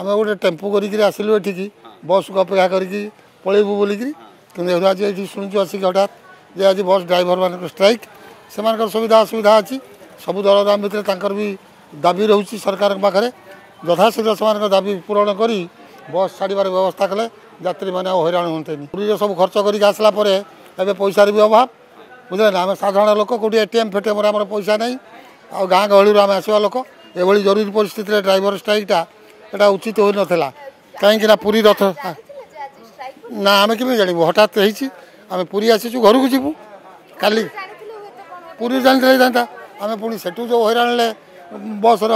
आम गोटे टेम्पू कर आसलु एठिकी बस को अपेक्षा करके पलैबू बोलिक कि आज ये शुणुचु आसिक हठात जे आज बस ड्राइवर मान स्ट्राइक से सुविधा असुविधा अच्छी सबू दल दाम भितर भी दाबी रोचे सरकार पाखे यथाशीघ्र से दाबी पूरण कर बस छाड़बार व्यवस्था कले यात्री मैंने हैरान हमें पुरी सब खर्च करके आसला पैसार भी अभाव बुझे ना आम साधारण लोक कौटी एटीएम फेटीएम आम पैसा नहीं आ गाँ गहली आम आसवा लोक ये जरूरी परिस्थिति ड्राइवर स्ट्राइकटा यहाँ उचित हो नाला कहीं पुरी रथ ना आम केमी जानू हठात आम पुरी आसीचु घर को जीवु काली पुरी जानी था आम पुणी सेठू जो हैरान बसर